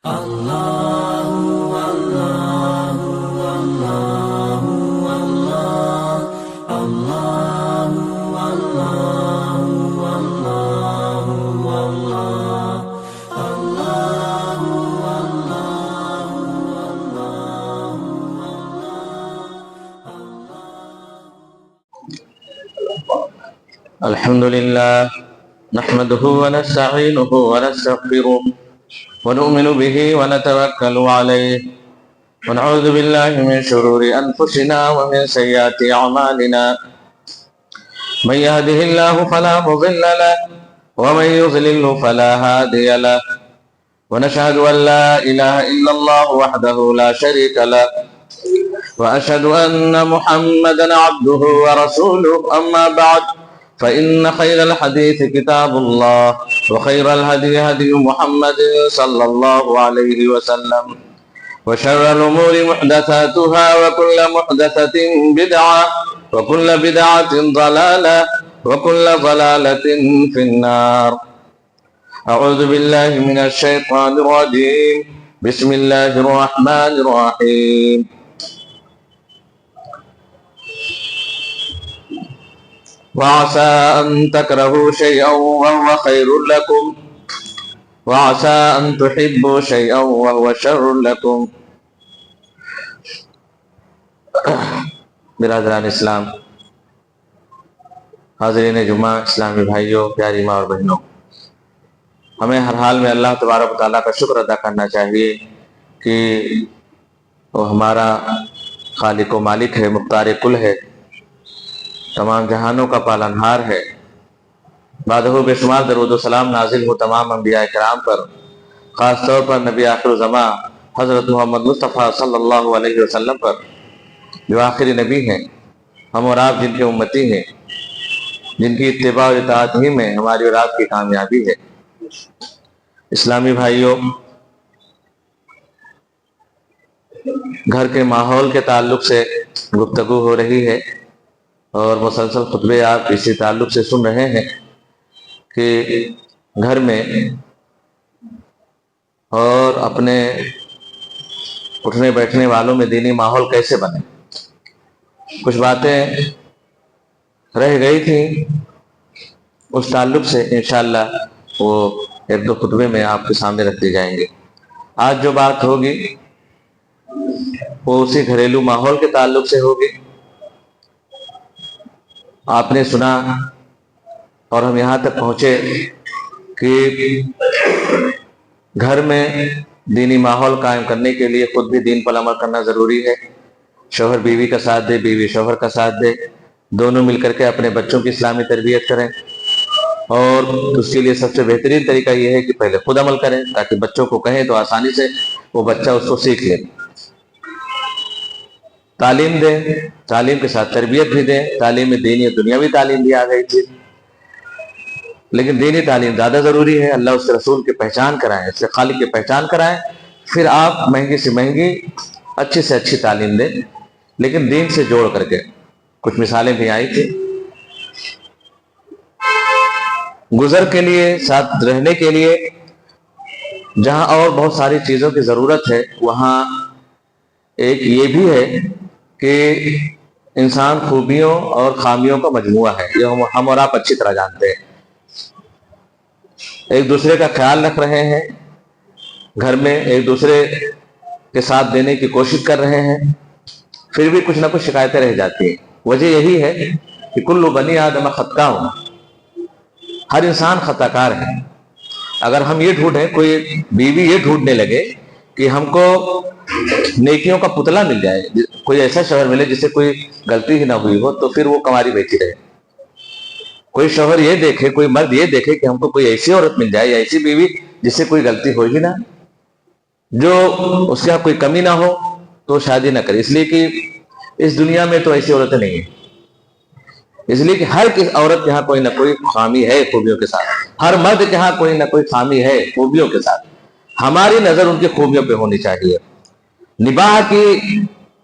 الحمد لله نحمده ونستعينه ونستغفره ونؤمن به ونتوكل عليه ونعوذ بالله من شرور أنفسنا ومن سيئات أعمالنا من يهده الله فلا مضل له ومن يضلل فلا هادي له ونشهد أن لا إله إلا الله وحده لا شريك له وأشهد أن محمدا عبده ورسوله أما بعد فإن خير الحديث كتاب الله وخير الهدي هدي محمد صلى الله عليه وسلم وشر الأمور محدثاتها وكل محدثة بدعة وكل بدعة ضلالة وكل ضلالة في النار. أعوذ بالله من الشيطان الرجيم. بسم الله الرحمن الرحيم. وعسى أن تكرهوا شيئا وهو خير لكم وعسى أن تحبوا شيئا وهو شر لكم. برادران اسلام، حاضرین جمعہ، اسلامی بھائیوں، پیاری ماں اور بہنوں، ہمیں ہر حال میں اللہ تبارک و تعالیٰ کا شکر ادا کرنا چاہیے کہ وہ ہمارا خالق و مالک ہے، مختار کل ہے، تمام جہانوں کا پالنہار ہے. بعدہ بے شمار درود و سلام نازل ہو تمام انبیاء کرام پر، خاص طور پر نبی آخر الزماں حضرت محمد مصطفیٰ صلی اللہ علیہ وسلم پر، جو آخری نبی ہیں، ہم اور آپ جن کے امتی ہیں، جن کی اتباع و اطاعت ہی میں ہماری اور آپ کی کامیابی ہے. اسلامی بھائیوں، گھر کے ماحول کے تعلق سے گفتگو ہو رہی ہے اور مسلسل خطبے آپ اسی تعلق سے سن رہے ہیں کہ گھر میں اور اپنے اٹھنے بیٹھنے والوں میں دینی ماحول کیسے بنے. کچھ باتیں رہ گئی تھیں، اس تعلق سے انشاءاللہ وہ ایک دو خطبے میں آپ کے سامنے رکھ دی جائیں گے. آج جو بات ہوگی وہ اسی گھریلو ماحول کے تعلق سے ہوگی. آپ نے سنا اور ہم یہاں تک پہنچے کہ گھر میں دینی ماحول قائم کرنے کے لیے خود بھی دین پر عمل کرنا ضروری ہے. شوہر بیوی کا ساتھ دے، بیوی شوہر کا ساتھ دے، دونوں مل کر کے اپنے بچوں کی اسلامی تربیت کریں. اور اس کے لیے سب سے بہترین طریقہ یہ ہے کہ پہلے خود عمل کریں تاکہ بچوں کو کہیں تو آسانی سے وہ بچہ اس کو سیکھ لے. تعلیم دیں، تعلیم کے ساتھ تربیت بھی دیں. تعلیم میں دینی اور دنیاوی تعلیم بھی آ گئی تھی، لیکن دینی تعلیم زیادہ ضروری ہے. اللہ اس کے رسول کی پہچان کرائیں، اس کے خالق کی پہچان کرائیں، پھر آپ مہنگی سے مہنگی، اچھی سے اچھی تعلیم دیں، لیکن دین سے جوڑ کر کے. کچھ مثالیں بھی آئی تھی. گزر کے لیے، ساتھ رہنے کے لیے جہاں اور بہت ساری چیزوں کی ضرورت ہے، وہاں ایک یہ بھی ہے کہ انسان خوبیوں اور خامیوں کا مجموعہ ہے. یہ ہم اور آپ اچھی طرح جانتے ہیں. ایک دوسرے کا خیال رکھ رہے ہیں، گھر میں ایک دوسرے کے ساتھ دینے کی کوشش کر رہے ہیں، پھر بھی کچھ نہ کچھ شکایتیں رہ جاتی ہیں. وجہ یہی ہے کہ کل بنی آدم خطا، ہر انسان خطا کار ہے. اگر ہم یہ ڈھونڈیں، کوئی بیوی یہ ڈھونڈنے لگے کہ ہم کو نیکیوں کا پتلا مل جائے، کوئی ایسا شوہر ملے جس سے کوئی غلطی ہی نہ ہوئی ہو، تو پھر وہ کنواری بیٹھی رہے. کوئی شوہر یہ دیکھے، کوئی مرد یہ دیکھے کہ ہم کو کوئی ایسی عورت مل جائے یا ایسی بیوی جس سے کوئی غلطی ہو ہی نہ، جو اس کے یہاں کوئی کمی نہ ہو، تو شادی نہ کرے. اس لیے کہ اس دنیا میں تو ایسی عورتیں نہیں ہیں. اس لیے کہ ہر عورت کے یہاں کوئی نہ کوئی خامی ہے خوبیوں کے ساتھ، ہر مرد کے یہاں کوئی نہ کوئی خامی ہے خوبیوں کے ساتھ. ہماری نظر ان کی خوبیوں پہ ہونی چاہیے. نباہ کی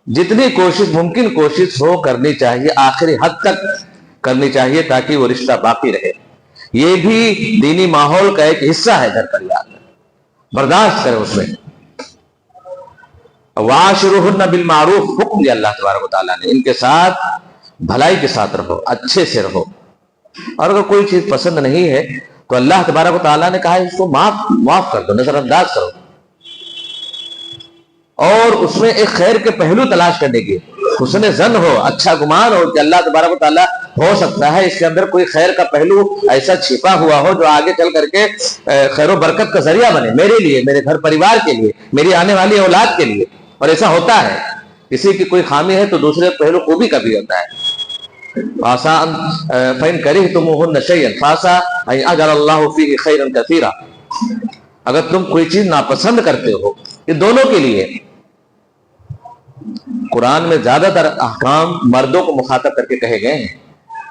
جتنی کوشش، ممکن کوشش ہو کرنی چاہیے، آخری حد تک کرنی چاہیے تاکہ وہ رشتہ باقی رہے. یہ بھی دینی ماحول کا ایک حصہ ہے. گھر پر یاد برداشت کریں اس میں. وعاشرہن بالمعروف حکم دیا اللہ تبارک و تعالیٰ نے، ان کے ساتھ بھلائی کے ساتھ رہو، اچھے سے رہو. اور اگر کوئی چیز پسند نہیں ہے تو اللہ تبارک و تعالیٰ نے کہا ہے اس کو معاف کر دو، نظر انداز کرو، اور اس میں ایک خیر کے پہلو تلاش کرنے کی حسن ظن ہو، اچھا گمان ہو کہ اللہ تبارک و تعالیٰ ہو سکتا ہے اس کے اندر کوئی خیر کا پہلو ایسا چھپا ہوا ہو جو آگے چل کر کے خیر و برکت کا ذریعہ بنے، میرے لیے، میرے گھر پریوار کے لیے، میری آنے والی اولاد کے لیے. اور ایسا ہوتا ہے، کسی کی کوئی خامی ہے تو دوسرے پہلو خوبی کا بھی ہوتا ہے. فَإِن كَرِهْتُمُوهُنَّ شَيْئًا فَعَسَىٰ أَن يَجْعَلَ اللَّهُ فِيهِ خَيْرًا كَثِيرًا. اگر تم کوئی چیز ناپسند کرتے ہو، یہ دونوں کے لیے. قرآن میں زیادہ تر احکام مردوں کو مخاطب کر کے کہے گئے ہیں،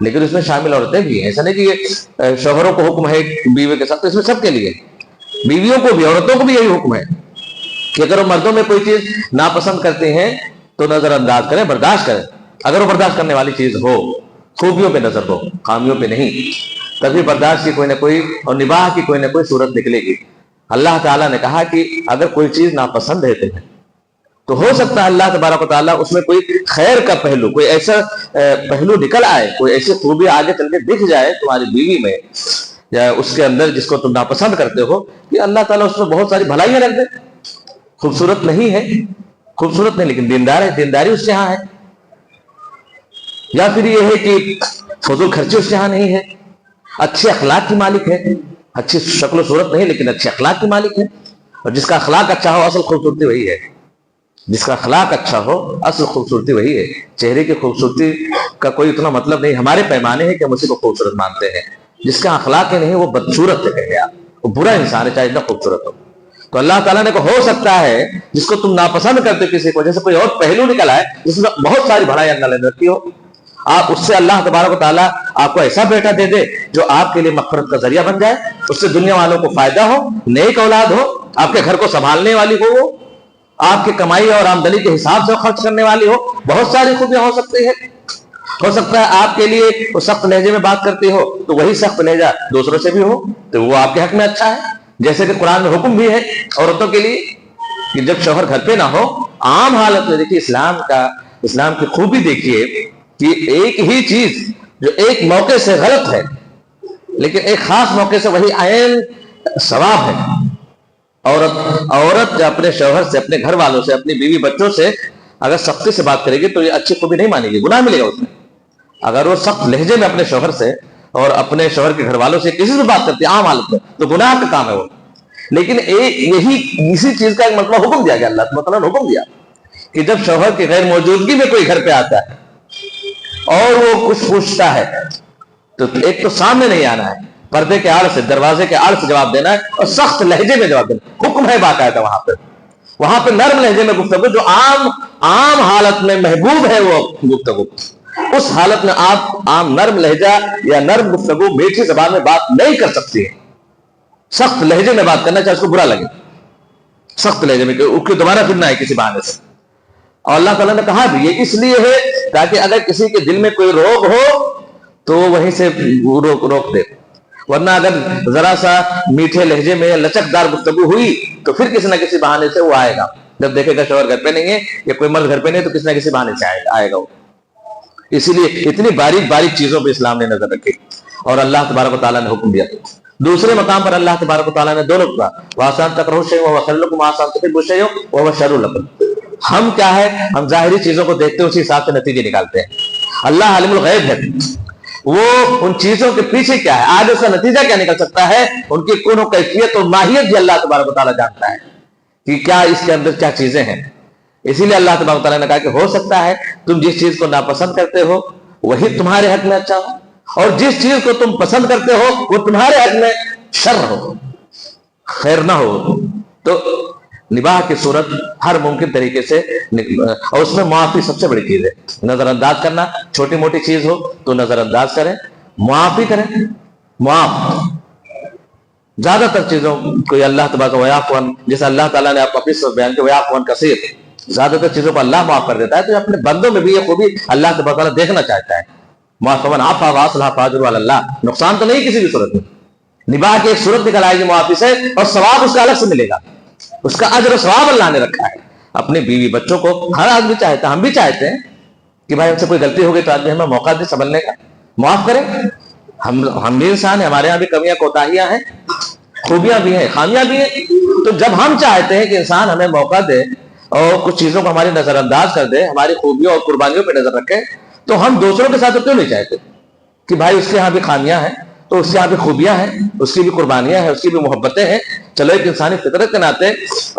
لیکن اس میں شامل عورتیں بھی ہیں. ایسا نہیں کہ یہ شوہروں کو حکم ہے بیوی کے ساتھ، اس میں سب کے لیے، بیویوں کو بھی، عورتوں کو بھی یہی حکم ہے کہ اگر وہ مردوں میں کوئی چیز ناپسند کرتے ہیں تو نظر انداز کریں، برداشت کریں. اگر وہ برداشت کرنے والی چیز ہو، خوبیوں پہ نظر ہو، خامیوں پہ نہیں، تبھی برداشت کی کوئی نہ کوئی اور نباہ کی کوئی نہ کوئی صورت نکلے گی. اللہ تعالیٰ نے کہا کہ اگر کوئی چیز ناپسند ہے تمہیں تو ہو سکتا ہے اللہ تبارک و تعالیٰ اس میں کوئی خیر کا پہلو، کوئی ایسا پہلو نکل آئے، کوئی ایسی خوبی آگے چل کے دکھ جائے تمہاری بیوی میں یا اس کے اندر جس کو تم ناپسند کرتے ہو، کہ اللہ تعالیٰ اس میں بہت ساری بھلائیاں رکھ دے. خوبصورت نہیں ہے، خوبصورت نہیں لیکن دیندار ہے، دینداری اس کے ہاں ہے. یا پھر یہ ہے کہ فضول خرچی اس کے ہاں نہیں ہے، اچھے اخلاق کی مالک ہے، اچھی شکل و صورت نہیں لیکن اچھے اخلاق کی مالک ہے. اور جس کا اخلاق اچھا ہو اصل خوبصورتی وہی ہے، جس کا اخلاق اچھا ہو اصل خوبصورتی وہی ہے. چہرے کی خوبصورتی کا کوئی اتنا مطلب نہیں، ہمارے پیمانے ہے کہ ہم اسی کو خوبصورت مانتے ہیں. جس کا اخلاق ہی نہیں وہ بدصورت ہے، کہے آپ وہ برا انسان ہے چاہے اتنا خوبصورت ہو. تو اللہ تعالیٰ نے ہو سکتا ہے جس کو تم ناپسند کرتے کسی کو، جیسے کوئی اور پہلو نکل آئے جس میں بہت ساری بھلائی اللہ نے رکھی ہو، آپ اس سے اللہ تبارک و تعالیٰ آپ کو ایسا بیٹا دے دے جو آپ کے لیے مغفرت کا ذریعہ بن جائے، اس سے دنیا والوں کو فائدہ ہو، نیک اولاد ہو، آپ کے گھر کو سنبھالنے والی ہو، وہ آپ کی کمائی اور آمدنی کے حساب سے خرچ کرنے والی ہو. بہت ساری خوبیاں ہو سکتی ہے. ہو سکتا ہے آپ کے لیے وہ سخت لہجے میں بات کرتی ہو تو وہی سخت لہجہ دوسروں سے بھی ہو تو وہ آپ کے حق میں اچھا ہے. جیسے کہ قرآن میں حکم بھی ہے عورتوں کے لیے کہ جب شوہر گھر پہ نہ ہو، عام حالت میں دیکھیے اسلام کی خوبی دیکھیے کہ ایک ہی چیز جو ایک موقع سے غلط ہے لیکن ایک خاص موقع سے وہی عین ثواب ہے. عورت اپنے شوہر سے، اپنے گھر والوں سے، اپنی بیوی بچوں سے اگر سختی سے بات کرے گی تو یہ اچھی خوبی نہیں مانے گی، گناہ ملے گا اس میں. اگر وہ سخت لہجے میں اپنے شوہر سے اور اپنے شوہر کے گھر والوں سے کسی سے بات کرتی ہے عام حالت میں تو گناہ کا کام ہے وہ. لیکن اسی چیز کا ایک مطلب حکم دیا گیا، اللہ تعالیٰ نے حکم دیا کہ جب شوہر کی غیر موجودگی میں کوئی گھر پہ آتا ہے اور وہ کچھ پوچھتا ہے تو ایک تو سامنے نہیں آنا ہے، پردے کے آڑ سے، دروازے کے آڑ سے جواب دینا ہے اور سخت لہجے میں جواب دینا. حکم ہے باقاعدہ وہاں پہ نرم لہجے میں گفتگو جو عام حالت میں محبوب ہے وہ گفتگو، اس حالت میں آپ عام نرم لہجہ یا نرم گفتگو میٹھی زبان میں بات نہیں کر سکتی ہے. سخت لہجے میں بات کرنا چاہے اس کو برا لگے، سخت لہجے میں اس کو دوبارہ پھر نہ ہے کسی بہانے سے. اور اللہ تعالیٰ نے کہا بھی یہ اس لیے ہے تاکہ اگر کسی کے دل میں کوئی روگ ہو تو وہیں سے روک دے، ورنہ اگر ذرا سا میٹھے لہجے میں لچکدار گفتگو ہوئی تو پھر کسی نہ کسی بہانے سے وہ آئے گا. جب دیکھے گا شوہر گھر پہ نہیں ہے یا کوئی مرد گھر پہ نہیں تو کسی نہ کسی بہانے سے آئے گا وہ. اسی لیے اتنی باریک چیزوں پہ اسلام نے نظر رکھی اور اللہ تبارک و تعالیٰ نے حکم دیا. دوسرے مقام پر اللہ تبارک و تعالیٰ نے دونوں کہا وَآسَانَ تَكْرَهُ شَيْءً وَهُوَ خَيْرٌ لَكُمْ وَآسَانَ تُحِبُّوا شَيْءً وَهُوَ شَرٌّ لَكُمْ. ہم کیا ہے، ہم ظاہری چیزوں کو دیکھتے ہیں اسی حساب سے نتیجے نکالتے ہیں. اللہ عالم الغیب ہے، وہ ان چیزوں کے پیچھے کیا ہے، آج اس کا نتیجہ کیا نکل سکتا ہے، ان کی کون و کیفیت اور ماہیت بھی اللہ تبارک و تعالیٰ جانتا ہے کہ کیا اس کے اندر کیا چیزیں ہیں. اسی لیے اللہ تبارک و تعالیٰ نے کہا کہ ہو سکتا ہے تم جس چیز کو ناپسند کرتے ہو وہی تمہارے حق میں اچھا ہو، اور جس چیز کو تم پسند کرتے ہو وہ تمہارے حق میں شر ہو، خیر نہ ہو. تو نباہ کی صورت ہر ممکن طریقے سے اور اس میں معافی سب سے بڑی چیز ہے. نظر انداز کرنا، چھوٹی موٹی چیز ہو تو نظر انداز کریں، معافی کریں. معاف زیادہ تر چیزوں کو اللہ تبارک ویعفو عن، جیسے اللہ تعالیٰ نے اپنی بیان کے ویعفو عن کثیر، زیادہ تر چیزوں کو اللہ معاف کر دیتا ہے. تو اپنے بندوں میں بھی یہ خوبی اللہ تبارک تعالیٰ دیکھنا چاہتا ہے. معاف من عفا واصلح فاجرہ علی اللہ، نقصان تو نہیں کسی بھی صورت میں. نباہ کی ایک صورت نکل آئے گی معافی سے اور ثواب اس کا الگ سے ملے گا، اس کا اجر و ثواب اللہ نے رکھا ہے. اپنے بیوی بچوں کو ہر آدمی چاہتا ہے, ہم بھی چاہتے ہیں کہ بھائی ہم سے کوئی غلطی ہو گئی تو آدمی ہمیں موقع دے سنبھلنے کا, معاف کریں. ہم بھی انسان ہیں, ہمارے یہاں بھی کمیاں کوتاہیاں ہیں, خوبیاں بھی ہیں, خامیاں بھی ہیں. تو جب ہم چاہتے ہیں کہ انسان ہمیں موقع دے اور کچھ چیزوں کو ہماری نظر انداز کر دے, ہماری خوبیوں اور قربانیوں پہ نظر رکھے, تو ہم دوسروں کے ساتھ تو کیوں نہیں چاہتے کہ بھائی اس کے یہاں بھی خامیاں ہیں تو اس کے یہاں بھی خوبیاں ہیں, اس کی بھی قربانیاں ہیں, اس کی بھی محبتیں ہیں. چلو ایک انسانی فطرت کے ناطے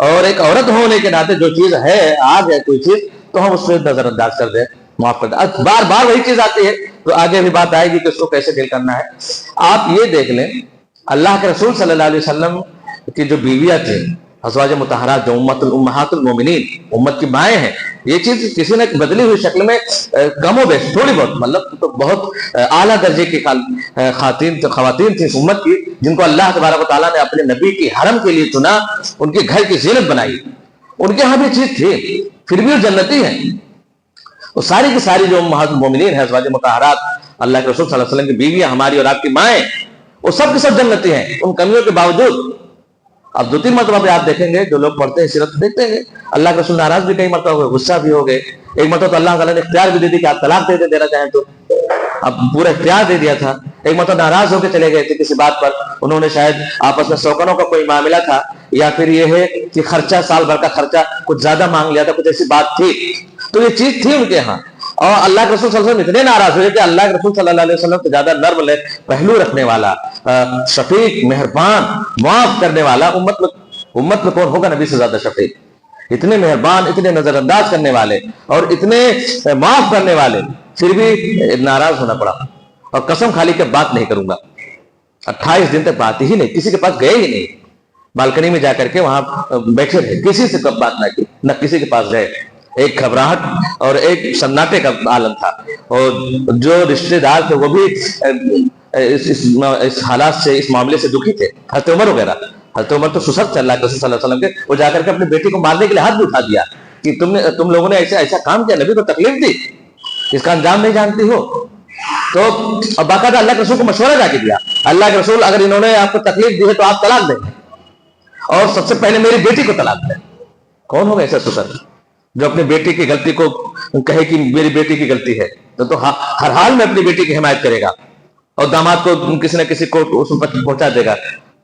اور ایک عورت ہونے کے ناطے جو چیز ہے, آج ہے کوئی چیز, تو ہم اس پہ نظر انداز کر دیں, معاف کر دیں. اب بار بار وہی چیز آتی ہے تو آگے بھی بات آئے گی کہ اس کو کیسے ڈیل کرنا ہے. آپ یہ دیکھ لیں اللہ کے رسول صلی اللہ علیہ وسلم کی جو بیویاں تھیں, ازواج مطہرات, جو امہات المومنین, امت کی مائیں ہیں, یہ چیز کسی نے بدلی ہوئی شکل میں کم و بیش تھوڑی بہت, مطلب تو بہت اعلیٰ درجے کی خواتین تھیں اس امت کی, جن کو اللہ تبارک و تعالیٰ نے اپنے نبی کی حرم کے لیے چنا, ان کے گھر کی زینت بنائی. ان کے ہاں بھی چیز تھی, پھر بھی وہ جنتی ہیں. وہ ساری کی ساری جو امہات المومنین ہیں, ازواج مطہرات, اللہ کے رسول صلی اللہ علیہ وسلم کی بیویاں, ہماری اور آپ کی مائیں, وہ سب کی سب جنتی ہیں ان کمیوں کے باوجود. اب 2-3 مرتبہ پہ آپ دیکھیں گے, جو لوگ پڑھتے ہیں سیرت دیکھتے ہیں, اللہ کے رسول ناراض بھی کئی مرتبہ ہوئے, غصہ بھی ہو گئے. ایک مرتبہ تو اللہ تعالیٰ نے اختیار بھی دے دی کہ آپ طلاق دینا چاہیں تو, اب پورا اختیار دے دیا تھا. ایک مرتبہ ناراض ہو کے چلے گئے تھے کسی بات پر, انہوں نے شاید آپس میں سوکنوں کا کوئی معاملہ تھا, یا پھر یہ ہے کہ خرچہ, سال بھر کا خرچہ کچھ زیادہ مانگ لیا تھا, کچھ ایسی بات تھی. تو یہ چیز تھی ان کے ہاں, اور اللہ کے رسول صلی اللہ علیہ وسلم اتنے ناراض ہوئے کہ اللہ کے رسول صلی اللہ علیہ وسلم سے زیادہ نرم پہلو رکھنے والا, شفیق, مہربان, معاف کرنے والا امت میں کون ہوگا نبی سے زیادہ شفیق. اتنے مہربان, اتنے نظر انداز کرنے والے اور اتنے معاف کرنے والے, پھر بھی ناراض ہونا پڑا. اور قسم کھا لی کہ بات نہیں کروں گا. 28 دن تک بات ہی نہیں, کسی کے پاس گئے ہی نہیں, بالکنی میں جا کر کے وہاں بیٹھے رہے, کسی سے کب بات نہ کی, نہ کسی کے پاس گئے. ایک گھبراہٹ اور ایک سناٹے کا عالم تھا, اور جو رشتے دار تھے وہ بھی اس حالات سے, اس معاملے سے دکھی تھے. حضرت عمر وغیرہ, حضرت عمر تو سسر تھے اللہ کے رسول صلی اللہ علیہ وسلم کے, وہ جا کر کے اپنی بیٹی کو مارنے کے لیے ہاتھ بھی اٹھا دیا کہ تم لوگوں نے ایسا کام کیا, نبی کو تکلیف دی, اس کا انجام نہیں جانتی ہو. تو اب باقاعدہ اللہ کے رسول کو مشورہ جا کے دیا, اللہ کے رسول اگر انہوں نے آپ کو تکلیف دی ہے تو آپ طلاق دیں, اور سب سے پہلے میری بیٹی کو طلاق دیں. کون ہوگا ایسا سسر جو اپنی بیٹی کی غلطی کو کہے کہ میری بیٹی کی غلطی ہے, تو ہر حال میں اپنی بیٹی کی حمایت کرے گا, اور داماد کو کسی نہ کسی کو پہنچا دے گا.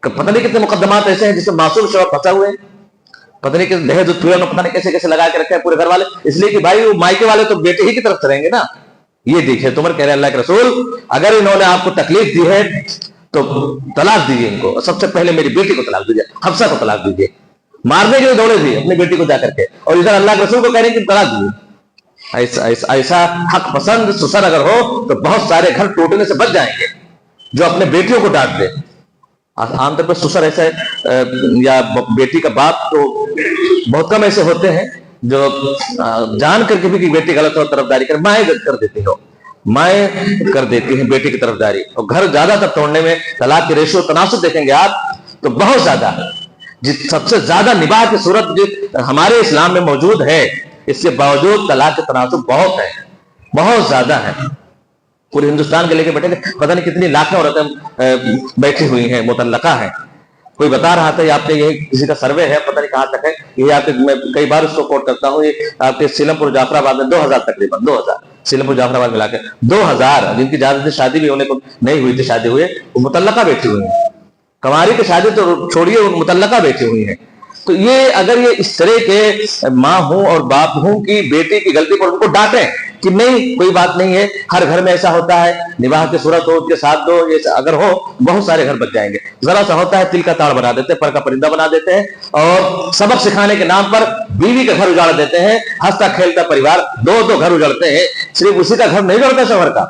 پتہ نہیں کتنے مقدمات ایسے ہیں جس میں معصوم شوہر پھنسا ہوئے ہیں, پتہ نہیں کہ دہیج پتہ نہیں کیسے کیسے لگا کے رکھے ہیں پورے گھر والے, اس لیے کہ بھائی وہ مائکے والے تو بیٹے ہی کی طرف سے رہیں گے نا. یہ دیکھیے تمہر کہہ رہے اللہ کے رسول اگر انہوں نے آپ کو تکلیف دی ہے تو طلاق دیجیے ان کو, سب سے پہلے میری بیٹی کو طلاق دیجیے, حفصہ کو طلاق دیجیے. مارنے کے لیے دوڑے تھے اپنی بیٹی کو جا کر کے, اور ادھر اللہ کے رسول کو کہہ رہے ہیں کہ طلاق دیجیے. ایسا حق پسند سسر اگر ہو تو بہت سارے گھر ٹوٹنے سے بچ جائیں گے, جو اپنے بیٹیوں کو ڈانٹ دے. عام طور پر سسر ایسے یا بیٹی کا باپ تو بہت کم ایسے ہوتے ہیں جو جان کر کے بھی کہ بیٹی غلط ہو طرفداری کر, مائیں کر دیتی ہو, مائیں کر دیتی ہیں بیٹی کی طرفداری. اور گھر زیادہ تر توڑنے میں طلاق کے ریشو تناسب دیکھیں گے آپ تو بہت زیادہ, سب سے زیادہ نباہ کی صورت جو ہمارے اسلام میں موجود ہے, اس کے باوجود طلاق کے تناسب بہت ہے, بہت زیادہ ہے. پورے ہندوستان کے لے کے بیٹھے تھے, پتہ نہیں کتنی لاکھیں عورتیں بیٹھی ہوئی ہیں, مطلقہ ہیں. کوئی بتا رہا تھا, یہ آپ کے یہ کسی کا سروے ہے, پتہ نہیں کہاں تک ہے, یہ آپ کے میں کئی بار اس کو کوٹ کرتا ہوں, یہ آپ کے سیلم پور جعفر آباد میں 2000 تقریباً 2000 سیلم پور جعفر آباد ملا کے 2000 جن کی زیادہ شادی بھی ہونے کو نہیں ہوئی تھی, شادی ہوئے وہ مطلقہ بیٹھی ہوئی ہیں. کنواری کی شادی تو چھوڑیے, مطلقہ بیٹھی ہوئی ہیں. تو یہ اگر یہ اس طرح کے ماں ہوں اور باپ ہوں کی بیٹی کی غلطی پر ان کو ڈانٹیں کہ نہیں کوئی بات نہیں ہے, ہر گھر میں ایسا ہوتا ہے, نباہ کی صورت ہو اس کے ساتھ دو, یہ اگر ہو بہت سارے گھر بچ جائیں گے. ذرا سا ہوتا ہے تل کا تاڑ بنا دیتے ہیں, پر کا پرندہ بنا دیتے ہیں, اور سبق سکھانے کے نام پر بیوی کا گھر اجاڑ دیتے ہیں. ہنستا کھیلتا پریوار, دو گھر اجڑتے ہیں, صرف اسی کا گھر نہیں اجڑتا شوہر کا,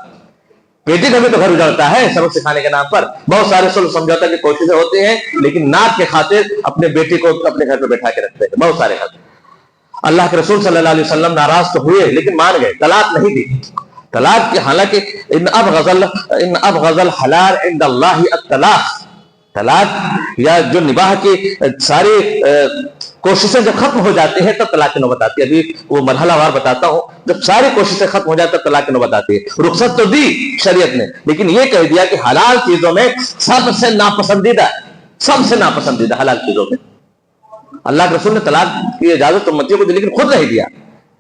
بیٹی کا بھی تو گھر اجڑتا ہے سبق سکھانے کے نام پر. بہت سارے صلح سمجھوتے کی کوششیں ہوتی ہیں, لیکن ناک کے خاطر اپنے بیٹی کو اپنے گھر پہ بیٹھا کے رکھتے ہیں بہت سارے گھر. اللہ کے رسول صلی اللہ علیہ وسلم ناراض تو ہوئے لیکن مان گئے, طلاق نہیں دی. طلاق کی حالانکہ ان ابغض الحلال عند اللہ الطلاق, طلاق یا جو نباہ کی ساری کوششیں جب ختم ہو جاتی ہیں تب طلاق کی نوبت آتی ہے. ابھی وہ مرحلہ وار بتاتا ہوں, جب ساری کوششیں ختم ہو جاتی تب طلاق کی نوبت آتی ہے. رخصت تو دی شریعت نے, لیکن یہ کہہ دیا کہ حلال چیزوں میں سب سے ناپسندیدہ, سب سے ناپسندیدہ حلال چیزوں میں اللہ کے رسول نے طلاق کی اجازت امتیوں کو دی لیکن خود نہیں دیا.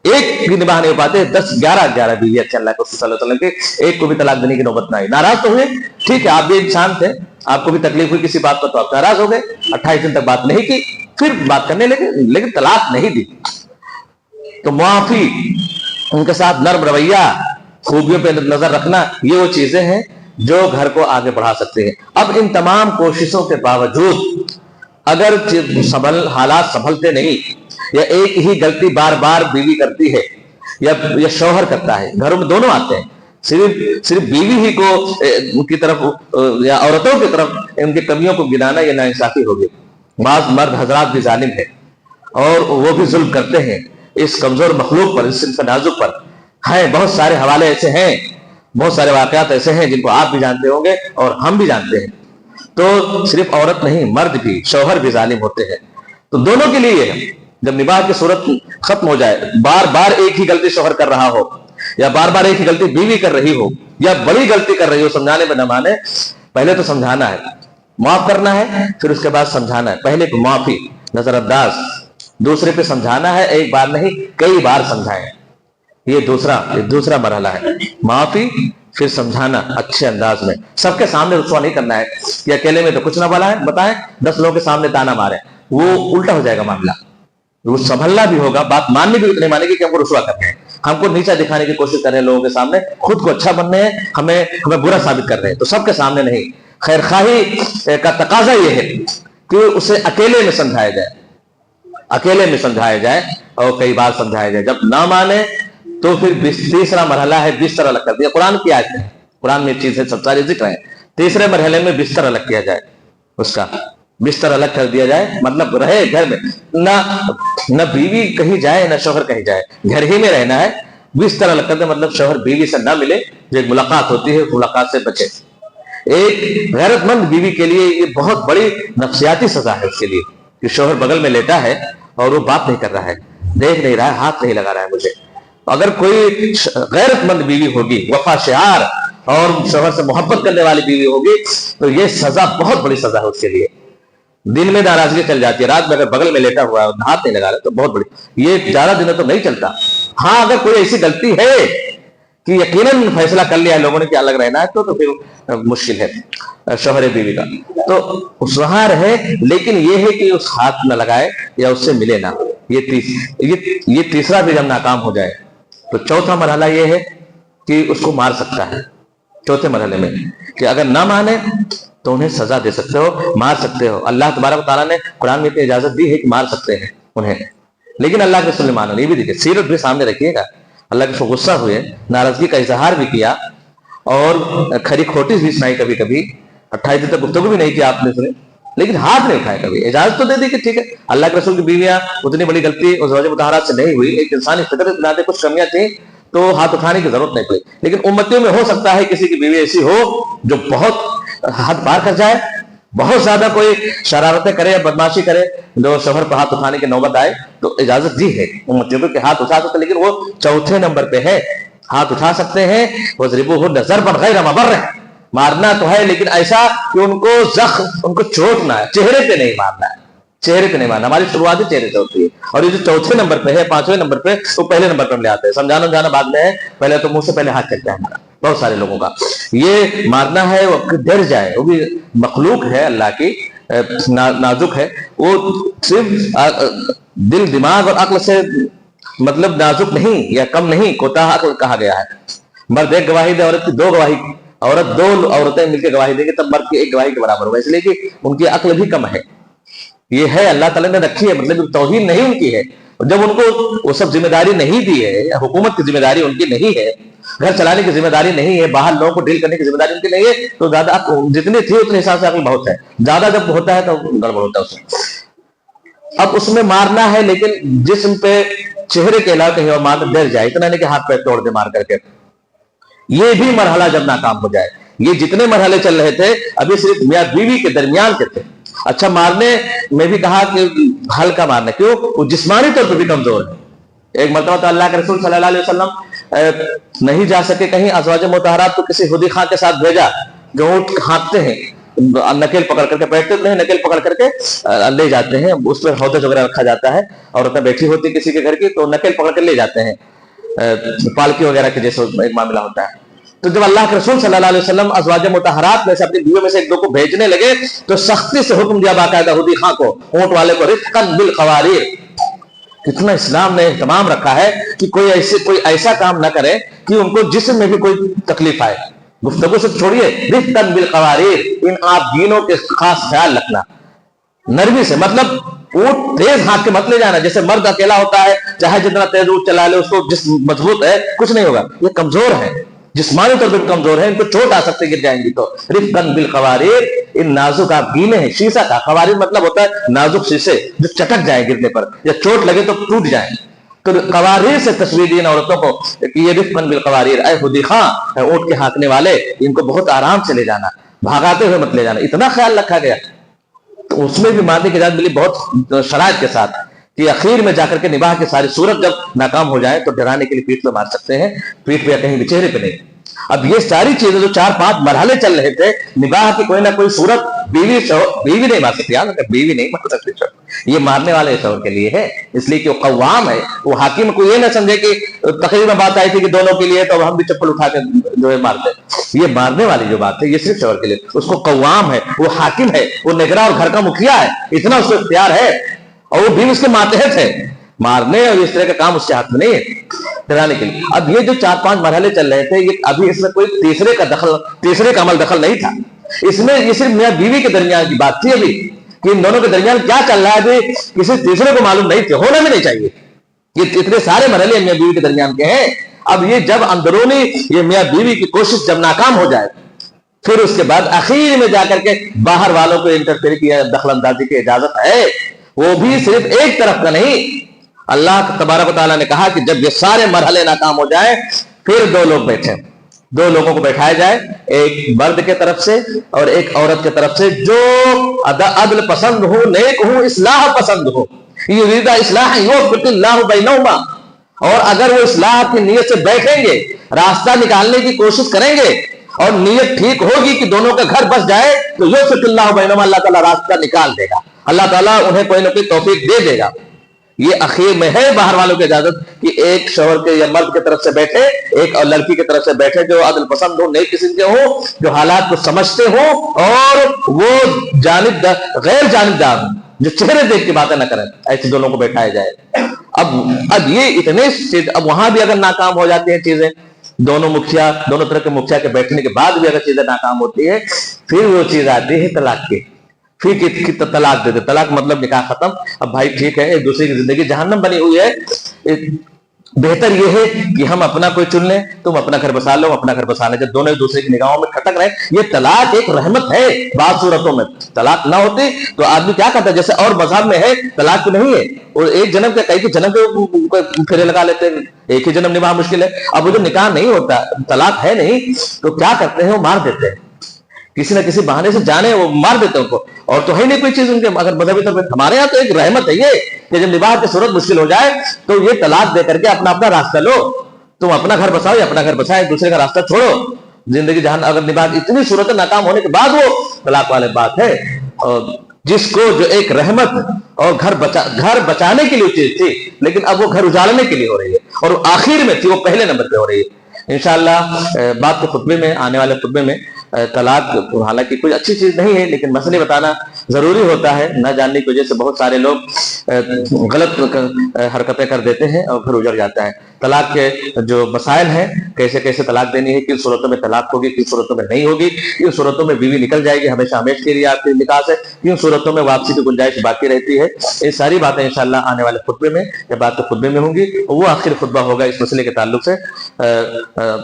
ایک بھی نباہ نہیں ہو پاتے, 10-11 بیوی اچھے اللہ کے رسول صلی اللہ علیہ وسلم کے, ایک کو بھی طلاق دینے کی نوبت نہ آئی. ناراض تو ہوئے, ٹھیک ہے آپ بھی انسان تھے, آپ کو بھی تکلیف ہوئی کسی بات پر تو آپ ناراض ہو گئے, 28 دن تک بات نہیں کی, پھر بات کرنے لگے لیکن طلاق نہیں دی. تو معافی, ان کے ساتھ نرم رویہ, خوبیوں پہ نظر رکھنا, یہ وہ چیزیں ہیں جو گھر کو آگے بڑھا سکتے ہیں. اب ان تمام کوششوں کے باوجود اگر حالات سنبھلتے نہیں, یا ایک ہی غلطی بار بار بیوی کرتی ہے یا شوہر کرتا ہے, گھروں میں دونوں آتے ہیں, صرف بیوی ہی کو ان کی طرف یا عورتوں کی طرف ان کی کمیوں کو گنانا یہ ناانصافی ہوگی. بعض مرد حضرات بھی ظالم ہیں اور وہ بھی ظلم کرتے ہیں اس کمزور مخلوق پر, اس صنف نازک پر. ہیں بہت سارے حوالے ایسے ہیں, بہت سارے واقعات ایسے ہیں جن کو آپ بھی جانتے ہوں گے اور ہم بھی جانتے ہیں. تو صرف عورت نہیں, مرد بھی, شوہر بھی ظالم ہوتے ہیں. تو دونوں کے لیے جب نباہ کی صورت ختم ہو جائے, بار بار ایک ہی غلطی شوہر کر رہا ہو یا بار بار ایک ہی غلطی بیوی کر رہی ہو یا بڑی غلطی کر رہی ہو, سمجھانے میں نہ مانے, پہلے تو سمجھانا ہے, معاف کرنا ہے, پھر اس کے بعد سمجھانا ہے. پہلے معافی, نظر انداز, دوسرے پہ سمجھانا ہے, ایک بار نہیں کئی بار سمجھائیں. یہ دوسرا مرحلہ ہے, معافی پھر سمجھانا اچھے انداز میں. سب کے سامنے رسوا نہیں کرنا ہے کہ اکیلے میں تو کچھ نہ بتائیں, 10 لوگوں کے سامنے تانا مارے, وہ الٹا ہو جائے گا معاملہ. وہ سنبھلنا بھی ہوگا, بات ماننی بھی اتنی مانے گی کہ ہم کو رسوا کرنے ہیں, ہم کو نیچا دکھانے کی کوشش کر رہے ہیں لوگوں کے سامنے, خود کو اچھا بننے ہیں, ہمیں برا ثابت کر رہے ہیں. تو سب کے سامنے نہیں. خیر خواہی کا تقاضا یہ ہے کہ اسے اکیلے میں سمجھایا جائے اور کئی بار سمجھایا جائے. جب نہ مانے تو پھر تیسرا مرحلہ ہے بستر الگ کر دیا. قرآن کی آیت ہے, قرآن میں چیزیں سب سارے ذکر ہیں. تیسرے مرحلے میں بستر الگ کیا جائے, اس کا بستر الگ کر دیا جائے, مطلب رہے گھر میں, نہ بیوی کہیں جائے نہ شوہر کہیں جائے, گھر ہی میں رہنا ہے. بستر الگ کر دے مطلب شوہر بیوی سے نہ ملے, جو ایک ملاقات ہوتی ہے ملاقات سے بچے. ایک غیرت مند بیوی کے لیے یہ بہت بڑی نفسیاتی سزا ہے اس کے لیے کہ شوہر بغل میں لیٹا ہے اور وہ بات نہیں کر رہا ہے, دیکھ نہیں رہا ہے, ہاتھ نہیں لگا رہا ہے مجھے. اگر کوئی غیرت مند بیوی ہوگی, وفا شعار اور شوہر سے محبت کرنے والی بیوی ہوگی, تو یہ سزا بہت بڑی سزا ہے اس کے لیے. دن میں ناراضگی چل جاتی ہے, رات میں اگر بغل میں لیٹا ہوا ہے ہاتھ نہیں لگا رہا تو بہت بڑی, یہ زیادہ دنوں تو نہیں چلتا. ہاں اگر کوئی ایسی غلطی ہے کہ یقیناً فیصلہ کر لیا ہے لوگوں نے کہ الگ رہنا ہے, تو پھر مشکل ہے شوہر بیوی کا. تو اس وہاں رہے, لیکن یہ ہے کہ اس ہاتھ نہ لگائے یا اس سے ملے نہ. یہ تیسرا بھی جب ناکام ہو جائے تو چوتھا مرحلہ یہ ہے کہ اس کو مار سکتا ہے. چوتھے مرحلے میں کہ اگر نہ مانے تو انہیں سزا دے سکتے ہو, مار سکتے ہو. اللہ تبارک و تعالیٰ نے قرآن میں اجازت دی ہے کہ مار سکتے ہیں انہیں, لیکن اللہ کے رسول نے مانا. یہ بھی دیکھیے, سیرت بھی سامنے رکھیے گا. اللہ کے غصہ ہوئے, ناراضگی کا اظہار بھی کیا اور کھری کھوٹی بھی سنائی, کبھی کبھی 28 دن تک گفتگو بھی نہیں کی آپ نے سنی, لیکن ہاتھ نہیں اٹھائے کبھی. اجازت تو دے دی کہ ٹھیک ہے, اللہ کے رسول کی بیویاں اتنی بڑی غلطی اور زوجہ مطہرات سے نہیں ہوئی, ایک انسانی فطرت بناتے کچھ کمیاں تھیں تو ہاتھ اٹھانے کی ضرورت نہیں پڑی. لیکن امتیوں میں ہو سکتا ہے کسی کی بیوی ایسی ہو جو بہت حد پار کر جائے, بہت زیادہ کوئی شرارتیں کرے یا بدماشی کرے, جو شوہر پر ہاتھ اٹھانے کی نوبت آئے تو اجازت دی ہے امتیوں کو کہ ہاتھ اٹھا سکتے, لیکن وہ چوتھے نمبر پہ ہے. ہاتھ اٹھا سکتے ہیں, وَاضْرِبُوهُنَّ ضَرْبًا غَيْرَ مُبَرِّحٍ, مارنا تو ہے لیکن ایسا کہ ان کو زخم, ان کو چوٹ نہ ہے, چہرے پہ نہیں مارنا ہے, چہرے پہ نہیں مارنا. ہماری شروعات ہی چہرے سے ہوتی ہے, اور یہ جو چوتھے نمبر پہ ہے, 5ویں نمبر پہ, وہ پہلے نمبر پہ ہم لے آتے ہیں. سمجھانا بعد میں ہے, پہلے تو منہ سے پہلے ہاتھ چلتا ہے ہمارا, بہت سارے لوگوں کا. یہ مارنا ہے وہ ڈر جائے, وہ بھی مخلوق ہے اللہ کی, نازک ہے, وہ صرف دل دماغ اور عقل سے مطلب نازک نہیں یا کم نہیں, کوتاہ عقل کہا گیا ہے. مرد ایک گواہی دے, عورت کی 2 گواہی, دو عورتیں مل کے گواہی دیں گے تب مرد کی 1 گواہی کے برابر ہوگا, اس لیے کہ ان کی عقل بھی کم ہے. یہ ہے اللہ تعالیٰ نے رکھی ہے, مطلب توہین نہیں ان کی ہے. جب ان کو وہ سب ذمہ داری نہیں دی ہے, حکومت کی ذمہ داری ان کی نہیں ہے, گھر چلانے کی ذمہ داری نہیں ہے, باہر لوگوں کو ڈیل کرنے کی ذمہ داری ان کی نہیں ہے, تو زیادہ جتنی تھی اتنے حساب سے عقل بہت ہے. زیادہ جب ہوتا ہے تو گڑبڑ ہوتا ہے اس میں. اب اس میں مارنا ہے لیکن جسم پہ, چہرے کے علاوہ کہیں اور مارنا, ڈر جائے, اتنا نہیں کہ ہاتھ پہ توڑ دے مار کر کے. یہ بھی مرحلہ جب ناکام ہو جائے. یہ جتنے مرحلے چل رہے تھے ابھی صرف میاں بیوی کے درمیان کے تھے. اچھا, مارنے میں بھی کہا کہ ہلکا مارنا, کیوں, وہ جسمانی طور پہ بھی کمزور ہے. ایک مرتبہ تو اللہ کے رسول صلی اللہ علیہ وسلم نہیں جا سکے کہیں, ازواج مطہرات کو کسی خودی خاں کے ساتھ بھیجا جو اونٹ ہانکتے ہیں, نکیل پکڑ کر کے بیٹھتے نہیں, نکیل پکڑ کر کے لے جاتے ہیں, اس پر ہودج وغیرہ رکھا جاتا ہے, عورتیں بیٹھی ہوتی کسی کے گھر کی تو نکیل پکڑ کر لے جاتے ہیں, پالکی وغیرہ کے جیسے ایک معاملہ ہوتا ہے. تو جب اللہ کے رسول صلی اللہ علیہ وسلم ازواج مطہرات میں سے اپنی بیویوں میں سے ایک دو کو بھیجنے لگے تو سختی سے حکم دیا باقاعدہ ہدی خاں کو, اونٹ والے کو, رفقاً بالقواریر. کتنا اسلام نے اہتمام رکھا ہے کہ کوئی ایسا کام نہ کرے کہ ان کو جسم میں بھی کوئی تکلیف آئے. گفتگو سے چھوڑیے, رفقاً بالقواریر, ان آپ دینوں کے خاص خیال رکھنا, نرمی سے, مطلب اونٹ تیز ہاتھ کے مت لے جانا. جیسے مرد اکیلا ہوتا ہے, چاہے جتنا تیز اونٹ چلا لے, اس کو جسم مضبوط ہے کچھ نہیں ہوگا. یہ کمزور ہے, جسمانی طور پر کمزور ہے, ان کو چوٹ آ سکتے, گر جائیں گی. تو رفقاً بالقواریر, ان نازک آپ گینے ہیں. شیشہ کا قواریر مطلب ہوتا ہے نازک شیشے جو چٹک جائیں گرنے پر, یا چوٹ لگے تو ٹوٹ جائیں. تو قواریر سے تصویر دی ان عورتوں کو کہ یہ رفقاً بالقواریر, اے خودی خاں, اونٹ کے ہانکنے والے, ان کو بہت آرام سے لے جانا, بھاگاتے ہوئے مت لے جانا. اتنا خیال رکھا گیا. تو اس میں بھی مارنے کی اجازت ملی بہت شرائط کے ساتھ کہ اخیر میں جا کر کے نباہ کی ساری صورت جب ناکام ہو جائے تو ڈرانے کے لیے پیٹھ پہ مار سکتے ہیں, پیٹھ پہ یا کہیں بھی, چہرے پہ نہیں. اب یہ ساری چیزیں جو 4-5 مرحلے چل رہے تھے, نباہ کی کوئی نہ کوئی صورت بیوی نہیں مار سکتی. یاد رکھیں, بیوی نہیں مار سکتی. یہ مارنے والے شوہر کے لیے ہے, اس لیے کہ وہ قوام ہے. وہ حاکم کو یہ نہ سمجھے کہ تقریر میں بات آئی تھی کہ دونوں کے لیے تو ہم بھی چپل اٹھا کے جو ہے مارتے. یہ مارنے والی جو بات ہے یہ صرف شوہر کے لیے. اس کو قوام ہے, وہ حاکم ہے, وہ نگراں اور گھر کا مکھیا ہے, اتنا اس کو اختیار ہے, اور وہ بھی اس کے ماتحت ہے. مارنے اور اس طرح کا کام اس کے ہاتھ میں نہیں ہے, ڈرانے کے لیے. اب یہ جو 4-5 مرحلے چل رہے تھے, یہ ابھی اس میں کوئی تیسرے کا عمل دخل نہیں تھا. اس میں یہ صرف میاں بیوی کے درمیان کی بات تھی ابھی, کہ ان دونوں کے درمیان کیا چل رہا ہے ابھی کسی تیسرے کو معلوم نہیں تھے, ہونا بھی نہیں چاہیے. یہ اتنے سارے مرحلے میاں بیوی کے درمیان کے ہیں. اب یہ جب اندرونی یہ میاں بیوی کی کوشش جب ناکام ہو جائے, پھر اس کے بعد اخیر میں جا کر کے باہر والوں کو انٹرفیئر کی, دخل اندازی کی اجازت ہے. وہ بھی صرف ایک طرف کا نہیں. اللہ تبارک و تعالیٰ نے کہا کہ جب یہ سارے مرحلے ناکام ہو جائیں پھر 2 لوگ بیٹھیں, 2 لوگوں کو بیٹھایا جائے, ایک مرد کے طرف سے اور ایک عورت کے طرف سے, جو عدل پسند ہو, نیک ہو, اصلاح پسند ہو. یرید اصلاح یوفق اللہ بینہما. اور اگر وہ اصلاح کی نیت سے بیٹھیں گے, راستہ نکالنے کی کوشش کریں گے, اور نیت ٹھیک ہوگی کہ دونوں کا گھر بس جائے, تو یوفق اللہ بینہما, اللہ تعالیٰ راستہ نکال دے گا. اللہ تعالیٰ انہیں کوئی نہ کوئی توفیق دے دے گا. یہ اخیر میں ہے باہر والوں کی اجازت کہ ایک شوہر کے یا مرد کی طرف سے بیٹھے, ایک اور لڑکی کی طرف سے بیٹھے, جو عدل پسند ہو, نیک قسم کے ہوں, جو حالات کو سمجھتے ہوں, اور وہ غیر جانبدار ہوں, جو چہرے دیکھ کے باتیں نہ کریں. ایسے 2 لوگوں کو بیٹھایا جائے. اب یہ اتنے چیز, اب وہاں بھی اگر ناکام ہو جاتی ہیں چیزیں, دونوں طرح کے مکھیا کے بیٹھنے کے بعد بھی اگر چیزیں ناکام ہوتی ہے, پھر وہ چیز آتی ہے طلاق کی. پھر طلاق دے دے. طلاق مطلب نکاح ختم. اب بھائی ٹھیک ہے, ایک دوسرے کی زندگی جہنم بنی ہوئی ہے, بہتر یہ ہے کہ ہم اپنا کوئی چن لیں, تم اپنا گھر بسا لو, اپنا گھر بسا لیں, جب دونوں ایک دوسرے کی نگاہوں میں کھٹک رہے. یہ طلاق ایک رحمت ہے. بعض صورتوں میں طلاق نہ ہوتی تو آدمی کیا کرتا ہے, جیسے اور مذہب میں ہے طلاق نہیں ہے, اور ایک جنم کے کئی جنم کے پھیرے لگا لیتے ہیں, ایک ہی جنم نبھا مشکل ہے. اب وہ جو نکاح نہیں ہوتا, طلاق ہے نہیں, تو کیا کرتے ہیں, وہ مار دیتے ہیں, کسی نہ کسی بہانے سے جانے وہ مار دیتے ہیں ان کو. اور تو ہے نہیں کوئی چیز ان کے, اگر مذہبی طور پر ہمارے یہاں تو ایک رحمت ہے یہ کہ جب نباہ کی صورت مشکل ہو جائے تو یہ طلاق دے کر کے اپنا اپنا راستہ لو, تم اپنا گھر بساؤ یا اپنا گھر بسائے, ایک دوسرے کا راستہ چھوڑو. زندگی جہاں اگر نباہ اتنی صورتیں ناکام ہونے کے بعد وہ طلاق والے بات ہے, اور جس کو جو ایک رحمت اور گھر بچانے کے لیے چیز تھی, لیکن اب وہ گھر اجالنے کے لیے ہو رہی ہے, اور آخر میں تھی وہ پہلے نمبر پہ ہو رہی ہے. انشاءاللہ بعد کے خطبے میں, آنے والے خطبے میں, طلاق حالانکہ کوئی اچھی چیز نہیں ہے, لیکن مسئلے بتانا ضروری ہوتا ہے. نہ جاننے کی وجہ سے بہت سارے لوگ غلط حرکتیں کر دیتے ہیں اور پھر اجڑ جاتا ہے. طلاق کے جو مسائل ہیں, کیسے کیسے طلاق دینی ہے, کن صورتوں میں طلاق ہوگی, کن صورتوں میں نہیں ہوگی, کن صورتوں میں بیوی نکل جائے گی ہمیشہ ہمیشہ کے لیے آپ کے نکاح سے, کن صورتوں میں واپسی کی گنجائش باقی رہتی ہے. یہ ساری باتیں انشاءاللہ آنے والے خطبے میں یا بعد کے خطبے میں ہوں گی. وہ آخر خطبہ ہوگا اس مسئلے کے تعلق سے.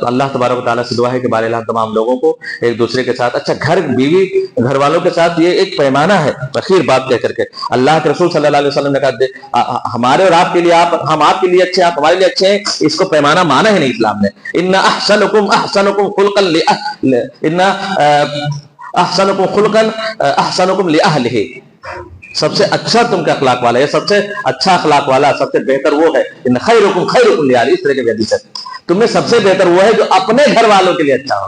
اللہ تبارک و تعالیٰ سے دعا ہے کہ بارے اللہ تمام لوگوں کو ایک دوسرے کے ساتھ, اچھا گھر بیوی گھر والوں کے ساتھ یہ ایک پیمانہ ہے, اخیر بات کہہ کر کے اللہ کے رسول صلی اللہ علیہ وسلم نے کہا ہمارے اور آپ کے لیے, ہم آپ کے لیے اچھے, آپ ہمارے لیے اچھے ہیں, اس کو پیمانہ مانا ہے نہیں اسلام نے. ان احسنکم خلقا احسنکم لاہلہ, سب سے اچھا تم کا اخلاق والا ہے, سب سے اچھا اخلاق والا, سب سے بہتر وہ ہے. ان خیرکم خیرکم لاہلہ, اس طرح کے حدیث ہے, تم میں سب سے بہتر وہ ہے جو اپنے گھر والوں کے لیے اچھا ہو.